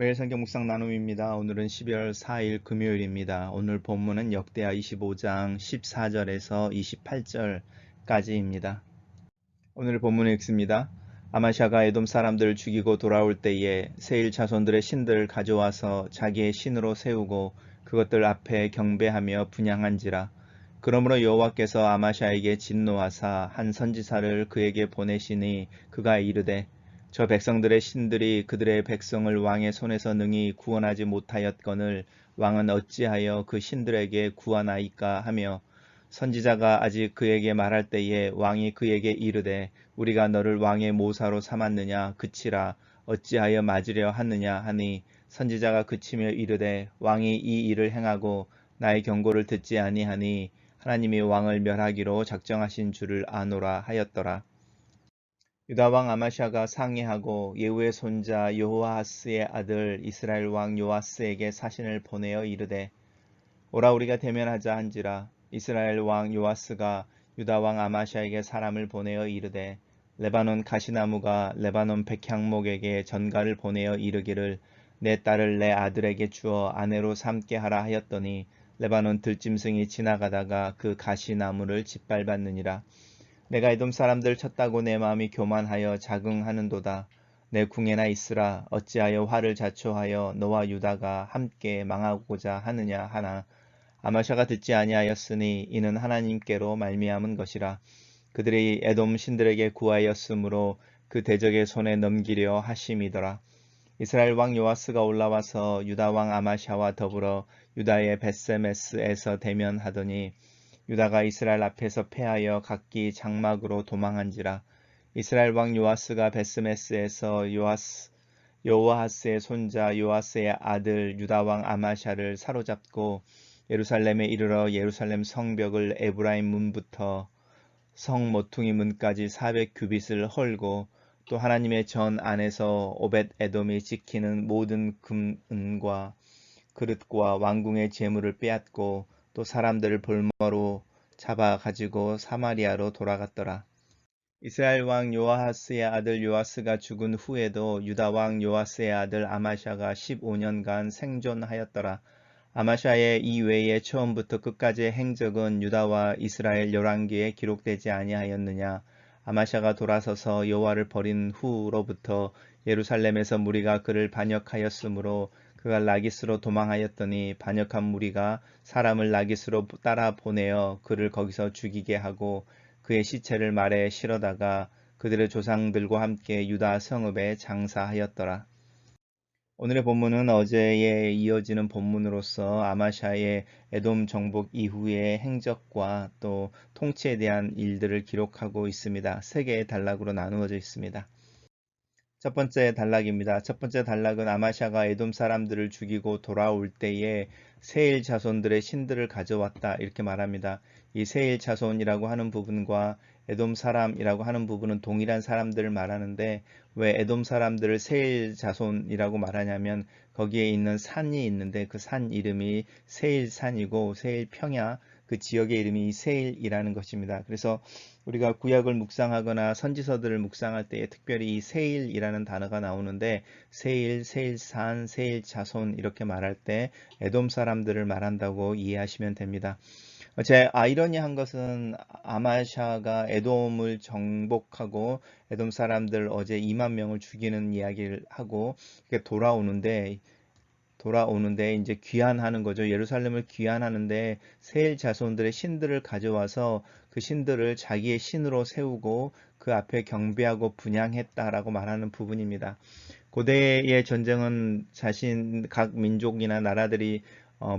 매일 성경 묵상 나눔입니다. 오늘은 12월 4일 금요일입니다. 오늘 본문은 역대하 25장 14절에서 28절까지입니다. 오늘 본문을 읽습니다. 아마샤가 에돔 사람들을 죽이고 돌아올 때에 세일 자손들의 신들을 가져와서 자기의 신으로 세우고 그것들 앞에 경배하며 분향한지라. 그러므로 여호와께서 아마샤에게 진노하사 한 선지사를 그에게 보내시니 그가 이르되 저 백성들의 신들이 그들의 백성을 왕의 손에서 능히 구원하지 못하였거늘 왕은 어찌하여 그 신들에게 구하나이까 하며 선지자가 아직 그에게 말할 때에 왕이 그에게 이르되 우리가 너를 왕의 모사로 삼았느냐 그치라 어찌하여 맞으려 하느냐 하니 선지자가 그치며 이르되 왕이 이 일을 행하고 나의 경고를 듣지 아니하니 하나님이 왕을 멸하기로 작정하신 줄을 아노라 하였더라. 유다 왕 아마샤가 상의하고 예후의 손자 여호아하스의 아들 이스라엘 왕 요아스에게 사신을 보내어 이르되 오라 우리가 대면하자 한지라. 이스라엘 왕 요아스가 유다 왕 아마샤에게 사람을 보내어 이르되 레바논 가시나무가 레바논 백향목에게 전가를 보내어 이르기를 내 딸을 내 아들에게 주어 아내로 삼게 하라 하였더니 레바논 들짐승이 지나가다가 그 가시나무를 짓밟았느니라. 내가 에돔 사람들 쳤다고 내 마음이 교만하여 자긍하는도다. 내 궁에나 있으라. 어찌하여 화를 자초하여 너와 유다가 함께 망하고자 하느냐 하나 아마샤가 듣지 아니하였으니 이는 하나님께로 말미암은 것이라. 그들이 에돔 신들에게 구하였으므로 그 대적의 손에 넘기려 하심이더라. 이스라엘 왕 요아스가 올라와서 유다 왕 아마샤와 더불어 유다의 벳세메스에서 대면하더니 유다가 이스라엘 앞에서 패하여 각기 장막으로 도망한지라. 이스라엘 왕 요아스가 벳세메스에서 여호아스의 손자 요아스의 아들 유다 왕 아마샤를 사로잡고 예루살렘에 이르러 예루살렘 성벽을 에브라임 문부터 성 모퉁이 문까지 400규빗을 헐고 또 하나님의 전 안에서 오벳 에돔이 지키는 모든 금은과 그릇과 왕궁의 재물을 빼앗고 또 사람들을 볼모로 잡아 가지고 사마리아로 돌아갔더라. 이스라엘 왕 요아하스의 아들 요아스가 죽은 후에도 유다 왕 요아스의 아들 아마샤가 15년간 생존하였더라. 아마샤의 이외에 처음부터 끝까지의 행적은 유다와 이스라엘 열왕기에 기록되지 아니하였느냐. 아마샤가 돌아서서 여호와를 버린 후로부터 예루살렘에서 무리가 그를 반역하였으므로 그가 라기스로 도망하였더니 반역한 무리가 사람을 라기스로 따라 보내어 그를 거기서 죽이게 하고 그의 시체를 말에 실어다가 그들의 조상들과 함께 유다 성읍에 장사하였더라. 오늘의 본문은 어제에 이어지는 본문으로서 아마샤의 에돔 정복 이후의 행적과 또 통치에 대한 일들을 기록하고 있습니다. 세 개의 단락으로 나누어져 있습니다. 첫 번째 단락입니다. 첫 번째 단락은 아마샤가 에돔 사람들을 죽이고 돌아올 때에 세일 자손들의 신들을 가져왔다 이렇게 말합니다. 이 세일 자손이라고 하는 부분과 에돔 사람이라고 하는 부분은 동일한 사람들을 말하는데 왜 에돔 사람들을 세일 자손이라고 말하냐면 거기에 있는 산이 있는데 그 산 이름이 세일산이고 세일평야 그 지역의 이름이 세일이라는 것입니다. 그래서 우리가 구약을 묵상하거나 선지서들을 묵상할 때에 특별히 이 세일이라는 단어가 나오는데 세일, 세일산, 세일자손 이렇게 말할 때 에돔 사람들을 말한다고 이해하시면 됩니다. 제 아이러니한 것은 아마샤가 에돔을 정복하고 에돔 사람들 어제 2만 명을 죽이는 이야기를 하고 돌아오는데 이제 귀환하는 거죠. 예루살렘을 귀환하는데 세일 자손들의 신들을 가져와서 그 신들을 자기의 신으로 세우고 그 앞에 경배하고 분향했다라고 말하는 부분입니다. 고대의 전쟁은 각 민족이나 나라들이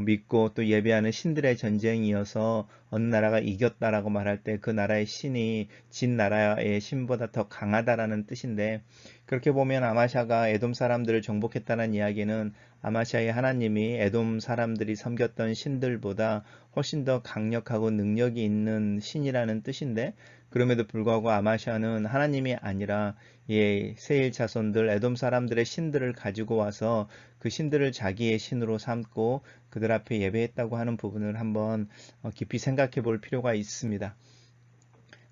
믿고 또 예배하는 신들의 전쟁이어서 어느 나라가 이겼다라고 말할 때 그 나라의 신이 진 나라의 신보다 더 강하다라는 뜻인데 그렇게 보면 아마샤가 에돔 사람들을 정복했다는 이야기는 아마샤의 하나님이 에돔 사람들이 섬겼던 신들보다 훨씬 더 강력하고 능력이 있는 신이라는 뜻인데 그럼에도 불구하고 아마샤는 하나님이 아니라 세일 자손들 에돔 사람들의 신들을 가지고 와서 그 신들을 자기의 신으로 삼고 그들 앞에 예배했다고 하는 부분을 한번 깊이 생각해 볼 필요가 있습니다.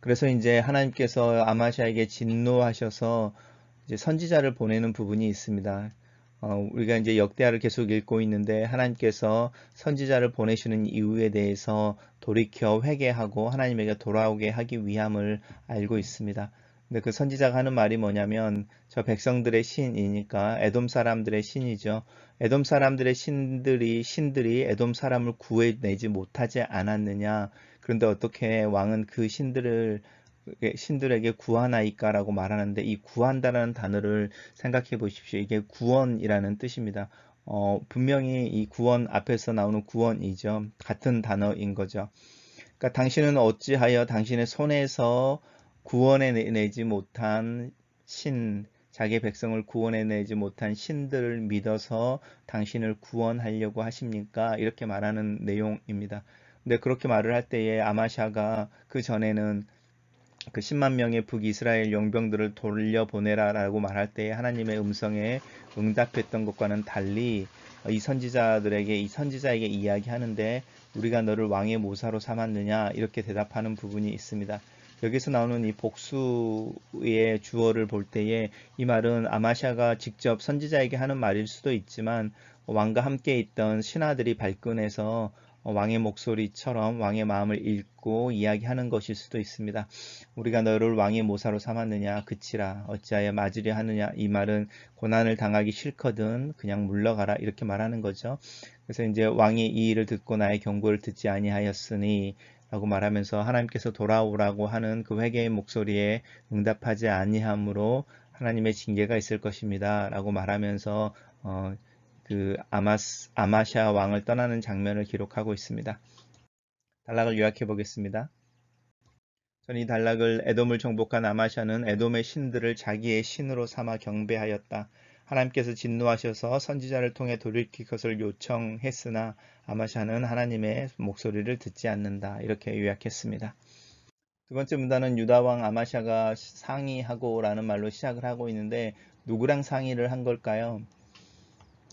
그래서 이제 하나님께서 아마샤에게 진노하셔서 이제 선지자를 보내는 부분이 있습니다. 우리가 이제 역대하를 계속 읽고 있는데 하나님께서 선지자를 보내시는 이유에 대해서 돌이켜 회개하고 하나님에게 돌아오게 하기 위함을 알고 있습니다. 근데 그 선지자가 하는 말이 뭐냐면 저 백성들의 신이니까 에돔 사람들의 신이죠. 에돔 사람들의 신들이 에돔 사람을 구해내지 못하지 않았느냐. 그런데 어떻게 왕은 그 신들에게 구하나이까라고 말하는데 이 구한다라는 단어를 생각해 보십시오. 이게 구원이라는 뜻입니다. 분명히 이 구원 앞에서 나오는 구원이죠. 같은 단어인 거죠. 그러니까 당신은 어찌하여 당신의 손에서 구원해내지 못한 자기 백성을 구원해내지 못한 신들을 믿어서 당신을 구원하려고 하십니까? 이렇게 말하는 내용입니다. 근데 그렇게 말을 할 때에 아마샤가 그 전에는 그 10만 명의 북이스라엘 용병들을 돌려보내라라고 말할 때 하나님의 음성에 응답했던 것과는 달리 이 선지자에게 이야기하는데 우리가 너를 왕의 모사로 삼았느냐 이렇게 대답하는 부분이 있습니다. 여기서 나오는 이 복수의 주어를 볼 때에 이 말은 아마샤가 직접 선지자에게 하는 말일 수도 있지만 왕과 함께 있던 신하들이 발끈해서 왕의 목소리처럼 왕의 마음을 읽고 이야기하는 것일 수도 있습니다. 우리가 너를 왕의 모사로 삼았느냐 그치라 어찌하여 맞으려 하느냐 이 말은 고난을 당하기 싫거든 그냥 물러가라 이렇게 말하는 거죠. 그래서 이제 왕이 이 일을 듣고 나의 경고를 듣지 아니하였으니 라고 말하면서 하나님께서 돌아오라고 하는 그 회개의 목소리에 응답하지 아니함으로 하나님의 징계가 있을 것입니다 라고 말하면서 그 아마샤 왕을 떠나는 장면을 기록하고 있습니다. 단락을 요약해 보겠습니다. 이 단락을 에돔을 정복한 아마샤는 에돔의 신들을 자기의 신으로 삼아 경배하였다. 하나님께서 진노하셔서 선지자를 통해 돌이킬 것을 요청했으나 아마샤는 하나님의 목소리를 듣지 않는다. 이렇게 요약했습니다. 두 번째 문단은 유다왕 아마샤가 상의하고 라는 말로 시작을 하고 있는데 누구랑 상의를 한 걸까요?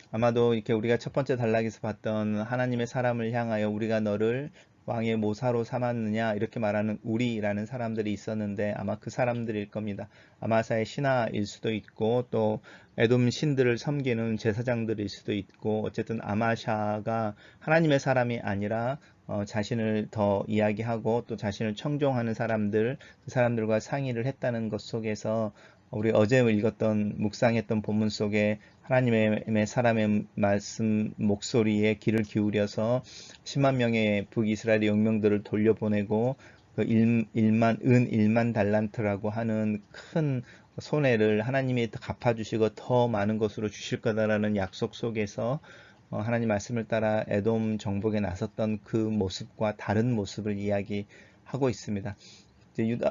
아마도 이렇게 우리가 첫 번째 단락에서 봤던 하나님의 사람을 향하여 우리가 너를 왕의 모사로 삼았느냐 이렇게 말하는 우리라는 사람들이 있었는데 아마 그 사람들일 겁니다. 아마사의 신하일 수도 있고 또 에돔 신들을 섬기는 제사장들일 수도 있고 어쨌든 아마샤가 하나님의 사람이 아니라 자신을 더 이야기하고 또 자신을 청종하는 사람들 그 사람들과 상의를 했다는 것 속에서 우리 어제 읽었던 묵상했던 본문 속에 하나님의 사람의 말씀 목소리에 귀를 기울여서 10만 명의 북이스라엘 용명들을 돌려보내고 그 1만 달란트라고 하는 큰 손해를 하나님이 갚아주시고 더 많은 것으로 주실 거다라는 약속 속에서 하나님 말씀을 따라 에돔 정복에 나섰던 그 모습과 다른 모습을 이야기하고 있습니다.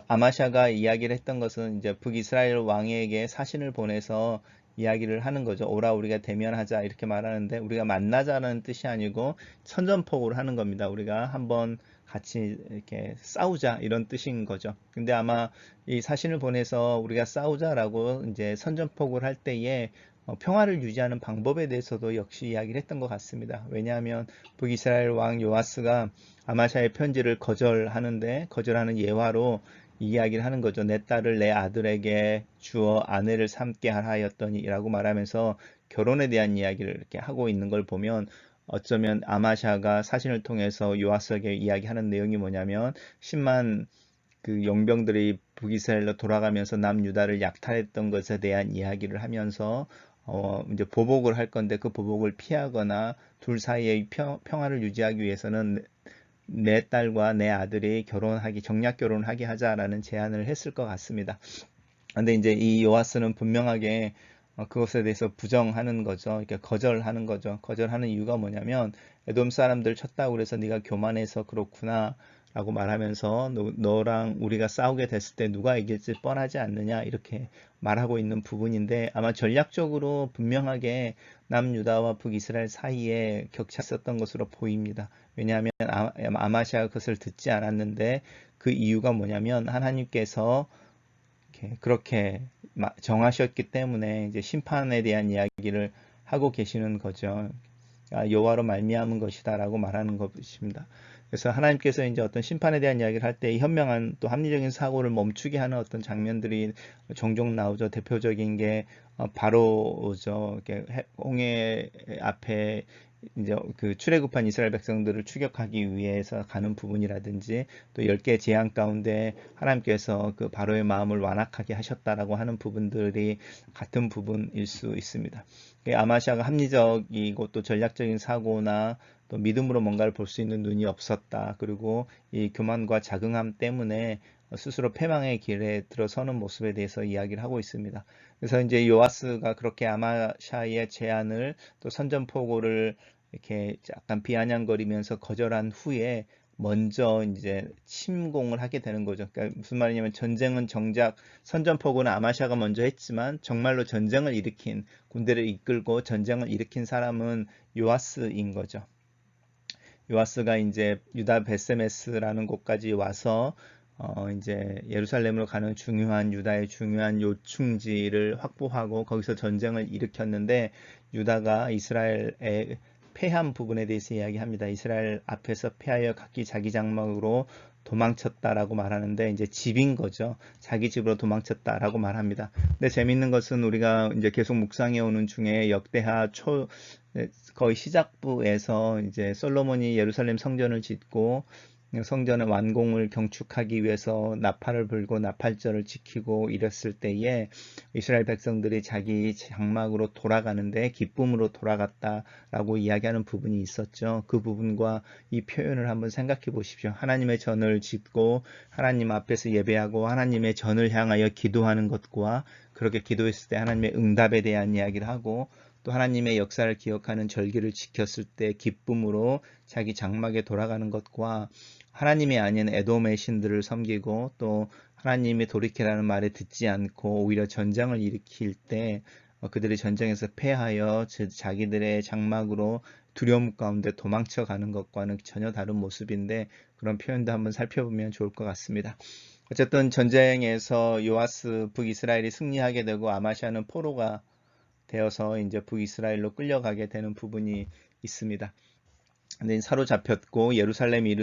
아마샤가 이야기를 했던 것은 이제 북이스라엘 왕에게 사신을 보내서 이야기를 하는 거죠. 오라 우리가 대면하자 이렇게 말하는데 우리가 만나자는 뜻이 아니고 선전포고를 하는 겁니다. 우리가 한번 같이 이렇게 싸우자 이런 뜻인 거죠. 근데 아마 이 사신을 보내서 우리가 싸우자라고 이제 선전포고를 할 때에 평화를 유지하는 방법에 대해서도 역시 이야기를 했던 것 같습니다. 왜냐하면 북이스라엘 왕 요아스가 아마샤의 편지를 거절하는 예화로 이야기를 하는 거죠. 내 딸을 내 아들에게 주어 아내를 삼게 하였더니라고 말하면서 결혼에 대한 이야기를 이렇게 하고 있는 걸 보면 어쩌면 아마샤가 사신을 통해서 요아스에게 이야기하는 내용이 뭐냐면 10만 그 용병들이 북이스라엘로 돌아가면서 남유다를 약탈했던 것에 대한 이야기를 하면서 이제 보복을 할 건데 그 보복을 피하거나 둘 사이의 평화를 유지하기 위해서는 내 딸과 내 아들이 정략 결혼하게 하자라는 제안을 했을 것 같습니다. 근데 이제 이 요아스는 분명하게 그것에 대해서 부정하는 거죠. 이렇게 거절하는 거죠. 거절하는 이유가 뭐냐면 에돔 사람들 쳤다고 그래서 네가 교만해서 그렇구나 라고 말하면서 너랑 우리가 싸우게 됐을 때 누가 이길지 뻔하지 않느냐 이렇게 말하고 있는 부분인데 아마 전략적으로 분명하게 남유다와 북이스라엘 사이에 격차 있었던 것으로 보입니다. 왜냐하면 아마시아가 그것을 듣지 않았는데 그 이유가 뭐냐면 하나님께서 그렇게 정하셨기 때문에 이제 심판에 대한 이야기를 하고 계시는 거죠. 여호와로 말미암은 것이다라고 말하는 것입니다. 그래서 하나님께서 이제 어떤 심판에 대한 이야기를 할 때 현명한 또 합리적인 사고를 멈추게 하는 어떤 장면들이 종종 나오죠. 대표적인 게 바로죠. 홍해 앞에 이제 그 출애굽한 이스라엘 백성들을 추격하기 위해서 가는 부분이라든지 또 10개 재앙 가운데 하나님께서 그 바로의 마음을 완악하게 하셨다라고 하는 부분들이 같은 부분일 수 있습니다. 아마시아가 합리적이고 또 전략적인 사고나 또 믿음으로 뭔가를 볼 수 있는 눈이 없었다. 그리고 이 교만과 자긍함 때문에 스스로 패망의 길에 들어서는 모습에 대해서 이야기를 하고 있습니다. 그래서 이제 요아스가 그렇게 아마샤의 제안을 또 선전포고를 이렇게 약간 비아냥거리면서 거절한 후에 먼저 이제 침공을 하게 되는 거죠. 그러니까 무슨 말이냐면 전쟁은 정작 선전포고는 아마샤가 먼저 했지만 정말로 전쟁을 일으킨 군대를 이끌고 전쟁을 일으킨 사람은 요아스인 거죠. 요아스가 이제 유다 베세메스라는 곳까지 와서 이제 예루살렘으로 가는 중요한 유다의 중요한 요충지를 확보하고 거기서 전쟁을 일으켰는데 유다가 이스라엘의 패한 부분에 대해서 이야기합니다. 이스라엘 앞에서 패하여 각기 자기 장막으로 도망쳤다라고 말하는데 이제 집인 거죠. 자기 집으로 도망쳤다라고 말합니다. 근데 재밌는 것은 우리가 이제 계속 묵상해 오는 중에 역대하 거의 시작부에서 이제 솔로몬이 예루살렘 성전을 짓고 성전의 완공을 경축하기 위해서 나팔을 불고 나팔절을 지키고 이랬을 때에 이스라엘 백성들이 자기 장막으로 돌아가는데 기쁨으로 돌아갔다라고 이야기하는 부분이 있었죠. 그 부분과 이 표현을 한번 생각해 보십시오. 하나님의 전을 짓고 하나님 앞에서 예배하고 하나님의 전을 향하여 기도하는 것과 그렇게 기도했을 때 하나님의 응답에 대한 이야기를 하고 또 하나님의 역사를 기억하는 절기를 지켰을 때 기쁨으로 자기 장막에 돌아가는 것과 하나님이 아닌 에돔의 신들을 섬기고 또 하나님이 돌이키라는 말에 듣지 않고 오히려 전쟁을 일으킬 때 그들이 전쟁에서 패하여 자기들의 장막으로 두려움 가운데 도망쳐 가는 것과는 전혀 다른 모습인데 그런 표현도 한번 살펴보면 좋을 것 같습니다. 어쨌든 전쟁에서 요아스 북이스라엘이 승리하게 되고 아마시아는 포로가 되어서 이제 북이스라엘로 끌려가게 되는 부분이 있습니다. 근데 사로잡혔고 예루살렘에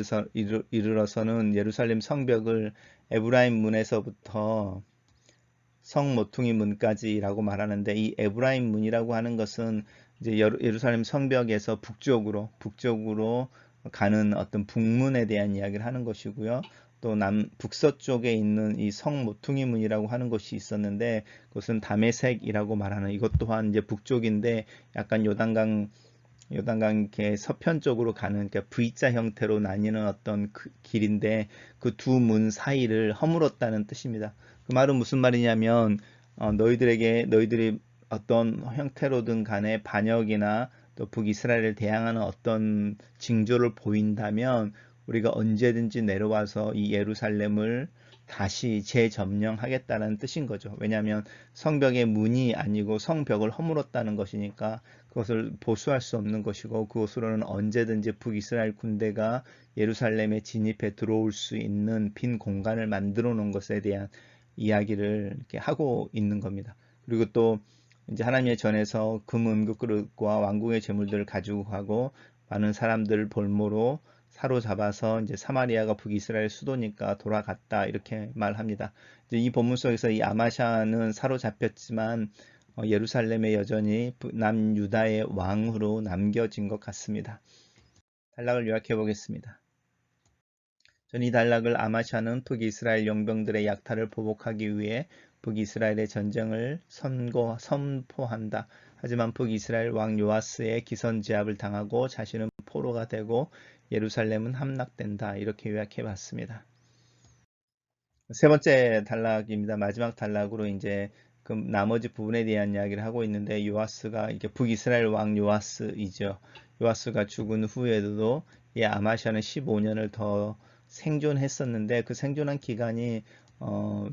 이르러서는 예루살렘 성벽을 에브라임 문에서부터 성 모퉁이 문까지라고 말하는데 이 에브라임 문이라고 하는 것은 이제 예루살렘 성벽에서 북쪽으로 가는 어떤 북문에 대한 이야기를 하는 것이고요. 또 북서쪽에 있는 이 성 모퉁이 문이라고 하는 것이 있었는데 그것은 다메섹이라고 말하는 이것 또한 이제 북쪽인데 약간 요단강 이렇게 서편 쪽으로 가는 그러니까 V자 형태로 나뉘는 어떤 길인데 그 두 문 사이를 허물었다는 뜻입니다. 그 말은 무슨 말이냐면 너희들이 어떤 형태로든 간에 반역이나 또 북이스라엘을 대항하는 어떤 징조를 보인다면 우리가 언제든지 내려와서 이 예루살렘을 다시 재점령하겠다는 뜻인 거죠. 왜냐하면 성벽의 문이 아니고 성벽을 허물었다는 것이니까 그것을 보수할 수 없는 것이고 그것으로는 언제든지 북이스라엘 군대가 예루살렘에 진입해 들어올 수 있는 빈 공간을 만들어 놓은 것에 대한 이야기를 이렇게 하고 있는 겁니다. 그리고 또 이제 하나님의 전에서 금 은국 그릇과 왕궁의 재물들을 가지고 가고 많은 사람들을 볼모로 사로잡아서 이제 사마리아가 북이스라엘 수도니까 돌아갔다 이렇게 말합니다. 이제 이 본문 속에서 이 아마샤는 사로잡혔지만 예루살렘에 여전히 남유다의 왕으로 남겨진 것 같습니다. 단락을 요약해 보겠습니다. 이 단락을 아마샤는 북이스라엘 용병들의 약탈을 보복하기 위해 북이스라엘의 전쟁을 선포한다. 하지만 북이스라엘 왕 요아스의 기선제압을 당하고 자신은 포로가 되고 예루살렘은 함락된다. 이렇게 요약해 봤습니다. 세 번째 단락입니다. 마지막 단락으로 이제 그 나머지 부분에 대한 이야기를 하고 있는데 요아스가 이게 북이스라엘 왕 요아스이죠. 요아스가 죽은 후에도 이 아마샤는 15년을 더 생존했었는데 그 생존한 기간이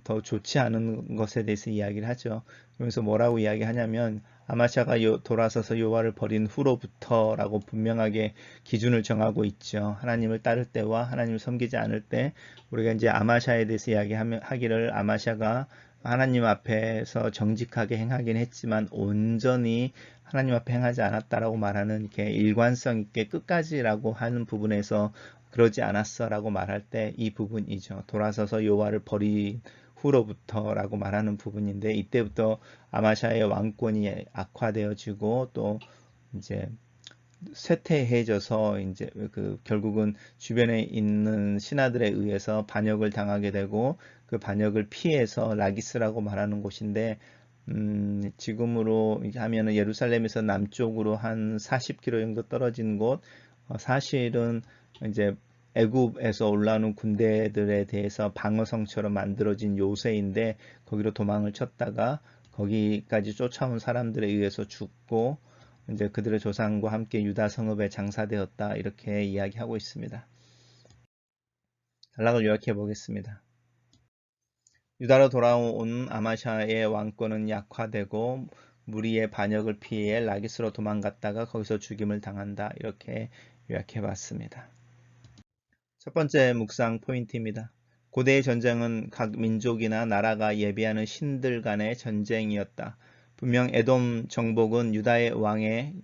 더 좋지 않은 것에 대해서 이야기를 하죠. 그러면서 뭐라고 이야기하냐면 아마샤가 돌아서서 여호와를 버린 후로부터라고 분명하게 기준을 정하고 있죠. 하나님을 따를 때와 하나님을 섬기지 않을 때 우리가 이제 아마샤에 대해서 이야기하기를 아마샤가 하나님 앞에서 정직하게 행하긴 했지만 온전히 하나님 앞에 행하지 않았다라고 말하는 이렇게 일관성 있게 끝까지라고 하는 부분에서 그러지 않았어 라고 말할 때 이 부분이죠. 돌아서서 여호와를 버린 후로부터라고 말하는 부분인데, 이때부터 아마샤의 왕권이 악화되어지고 또 이제 쇠퇴해져서 이제 결국은 주변에 있는 신하들에 의해서 반역을 당하게 되고, 그 반역을 피해서 라기스라고 말하는 곳인데, 지금으로 하면은 예루살렘에서 남쪽으로 한 40km 정도 떨어진 곳, 사실은 이제 애굽에서 올라오는 군대들에 대해서 방어성처럼 만들어진 요새인데, 거기로 도망을 쳤다가 거기까지 쫓아온 사람들에 의해서 죽고 이제 그들의 조상과 함께 유다 성읍에 장사되었다, 이렇게 이야기하고 있습니다. 단락을 요약해 보겠습니다. 유다로 돌아온 아마샤의 왕권은 약화되고 무리의 반역을 피해 라기스로 도망갔다가 거기서 죽임을 당한다, 이렇게 요약해 봤습니다. 첫 번째 묵상 포인트입니다. 고대의 전쟁은 각 민족이나 나라가 예비하는 신들 간의 전쟁이었다. 분명 에돔 정복은 유다의 왕의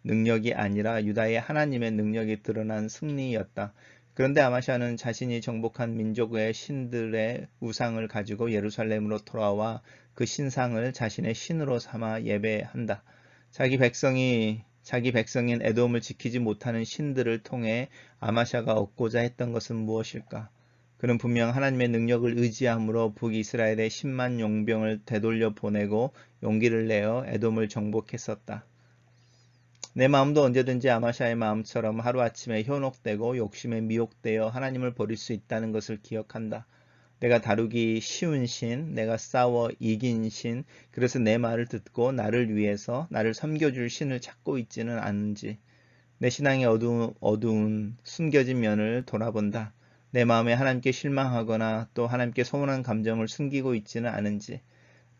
능력이 아니라 유다의 하나님의 능력이 드러난 승리였다. 그런데 아마샤는 자신이 정복한 민족의 신들의 우상을 가지고 예루살렘으로 돌아와 그 신상을 자신의 신으로 삼아 예배한다. 자기 백성인 에돔을 지키지 못하는 신들을 통해 아마샤가 얻고자 했던 것은 무엇일까? 그는 분명 하나님의 능력을 의지함으로 북이스라엘의 10만 용병을 되돌려 보내고 용기를 내어 에돔을 정복했었다. 내 마음도 언제든지 아마샤의 마음처럼 하루아침에 현혹되고 욕심에 미혹되어 하나님을 버릴 수 있다는 것을 기억한다. 내가 다루기 쉬운 신, 내가 싸워 이긴 신, 그래서 내 말을 듣고 나를 위해서 나를 섬겨줄 신을 찾고 있지는 않은지, 내 신앙의 어두운 숨겨진 면을 돌아본다. 내 마음에 하나님께 실망하거나 또 하나님께 서운한 감정을 숨기고 있지는 않은지,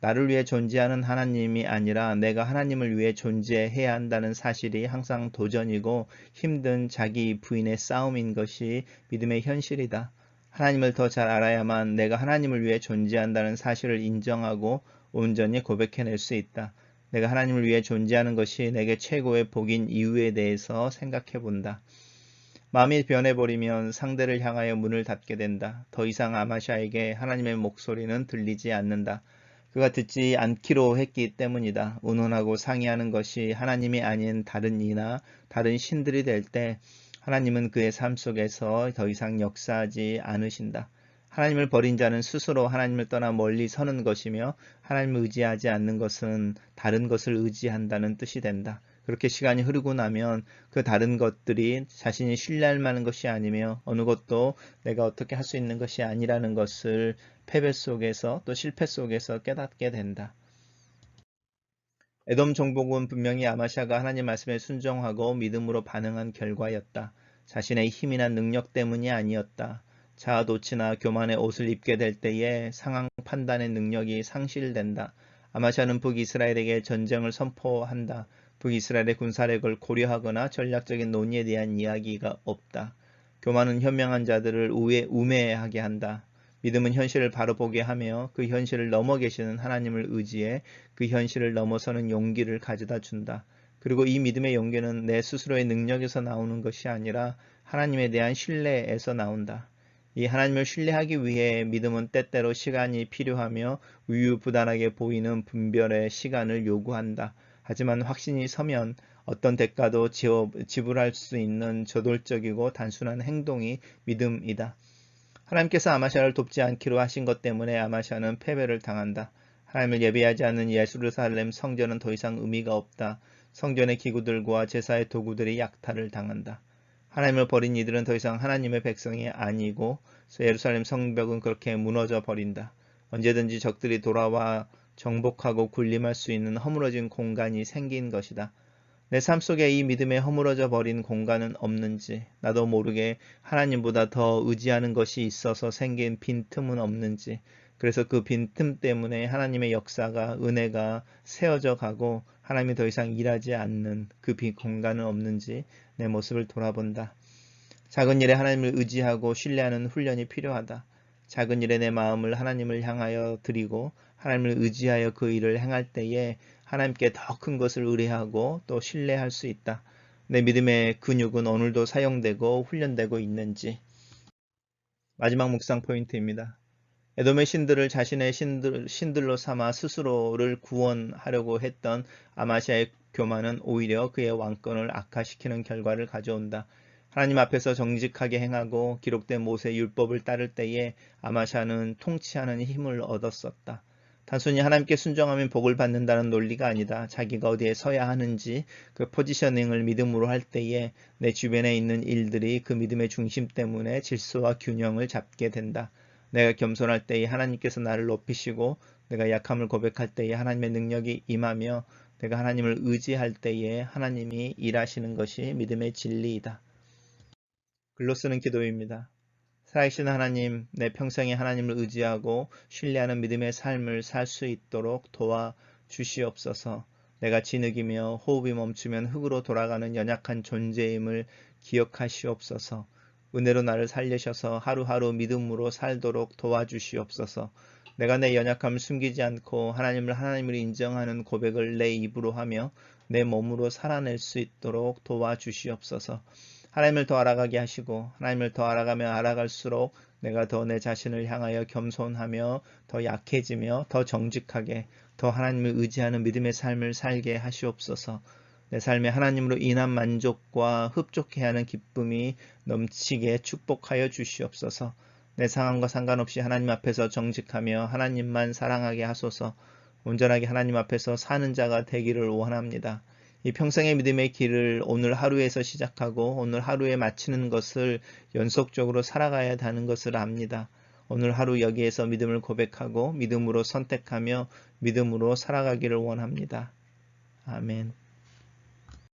나를 위해 존재하는 하나님이 아니라 내가 하나님을 위해 존재해야 한다는 사실이 항상 도전이고 힘든 자기 부인의 싸움인 것이 믿음의 현실이다. 하나님을 더 잘 알아야만 내가 하나님을 위해 존재한다는 사실을 인정하고 온전히 고백해낼 수 있다. 내가 하나님을 위해 존재하는 것이 내게 최고의 복인 이유에 대해서 생각해 본다. 마음이 변해버리면 상대를 향하여 문을 닫게 된다. 더 이상 아마샤에게 하나님의 목소리는 들리지 않는다. 그가 듣지 않기로 했기 때문이다. 운운하고 상의하는 것이 하나님이 아닌 다른 이나 다른 신들이 될 때 하나님은 그의 삶 속에서 더 이상 역사하지 않으신다. 하나님을 버린 자는 스스로 하나님을 떠나 멀리 서는 것이며, 하나님을 의지하지 않는 것은 다른 것을 의지한다는 뜻이 된다. 그렇게 시간이 흐르고 나면 그 다른 것들이 자신이 신뢰할 만한 것이 아니며 어느 것도 내가 어떻게 할 수 있는 것이 아니라는 것을 패배 속에서 또 실패 속에서 깨닫게 된다. 에돔 정복은 분명히 아마샤가 하나님 말씀에 순종하고 믿음으로 반응한 결과였다. 자신의 힘이나 능력 때문이 아니었다. 자아도취나 교만의 옷을 입게 될 때에 상황 판단의 능력이 상실된다. 아마샤는 북이스라엘에게 전쟁을 선포한다. 북이스라엘의 군사력을 고려하거나 전략적인 논의에 대한 이야기가 없다. 교만은 현명한 자들을 우매하게 한다. 믿음은 현실을 바로 보게 하며 그 현실을 넘어 계시는 하나님을 의지해 그 현실을 넘어서는 용기를 가져다 준다. 그리고 이 믿음의 용기는 내 스스로의 능력에서 나오는 것이 아니라 하나님에 대한 신뢰에서 나온다. 이 하나님을 신뢰하기 위해 믿음은 때때로 시간이 필요하며 우유부단하게 보이는 분별의 시간을 요구한다. 하지만 확신이 서면 어떤 대가도 지불할 수 있는 저돌적이고 단순한 행동이 믿음이다. 하나님께서 아마샤를 돕지 않기로 하신 것 때문에 아마샤는 패배를 당한다. 하나님을 예배하지 않는 예루살렘 성전은 더 이상 의미가 없다. 성전의 기구들과 제사의 도구들이 약탈을 당한다. 하나님을 버린 이들은 더 이상 하나님의 백성이 아니고 예루살렘 성벽은 그렇게 무너져 버린다. 언제든지 적들이 돌아와 정복하고 군림할 수 있는 허물어진 공간이 생긴 것이다. 내 삶 속에 이 믿음에 허물어져 버린 공간은 없는지, 나도 모르게 하나님보다 더 의지하는 것이 있어서 생긴 빈틈은 없는지, 그래서 그 빈틈 때문에 하나님의 역사가, 은혜가 세워져 가고 하나님이 더 이상 일하지 않는 그 빈 공간은 없는지 내 모습을 돌아본다. 작은 일에 하나님을 의지하고 신뢰하는 훈련이 필요하다. 작은 일에 내 마음을 하나님을 향하여 드리고 하나님을 의지하여 그 일을 행할 때에 하나님께 더 큰 것을 의뢰하고 또 신뢰할 수 있다. 내 믿음의 근육은 오늘도 사용되고 훈련되고 있는지. 마지막 묵상 포인트입니다. 에돔의 신들을 자신의 신들로 삼아 스스로를 구원하려고 했던 아마시아의 교만은 오히려 그의 왕권을 악화시키는 결과를 가져온다. 하나님 앞에서 정직하게 행하고 기록된 모세의 율법을 따를 때에 아마시아는 통치하는 힘을 얻었었다. 단순히 하나님께 순종하면 복을 받는다는 논리가 아니다. 자기가 어디에 서야 하는지 그 포지셔닝을 믿음으로 할 때에 내 주변에 있는 일들이 그 믿음의 중심 때문에 질서와 균형을 잡게 된다. 내가 겸손할 때에 하나님께서 나를 높이시고 내가 약함을 고백할 때에 하나님의 능력이 임하며 내가 하나님을 의지할 때에 하나님이 일하시는 것이 믿음의 진리이다. 글로 쓰는 기도입니다. 살아계신 하나님, 내 평생에 하나님을 의지하고 신뢰하는 믿음의 삶을 살 수 있도록 도와주시옵소서. 내가 진흙이며 호흡이 멈추면 흙으로 돌아가는 연약한 존재임을 기억하시옵소서. 은혜로 나를 살리셔서 하루하루 믿음으로 살도록 도와주시옵소서. 내가 내 연약함을 숨기지 않고 하나님을 하나님으로 인정하는 고백을 내 입으로 하며 내 몸으로 살아낼 수 있도록 도와주시옵소서. 하나님을 더 알아가게 하시고 하나님을 더 알아가며 알아갈수록 내가 더 내 자신을 향하여 겸손하며 더 약해지며 더 정직하게 더 하나님을 의지하는 믿음의 삶을 살게 하시옵소서. 내 삶에 하나님으로 인한 만족과 흡족해 하는 기쁨이 넘치게 축복하여 주시옵소서. 내 상황과 상관없이 하나님 앞에서 정직하며 하나님만 사랑하게 하소서. 온전하게 하나님 앞에서 사는 자가 되기를 원합니다. 이 평생의 믿음의 길을 오늘 하루에서 시작하고 오늘 하루에 마치는 것을 연속적으로 살아가야 하는 것을 압니다. 오늘 하루 여기에서 믿음을 고백하고 믿음으로 선택하며 믿음으로 살아가기를 원합니다. 아멘.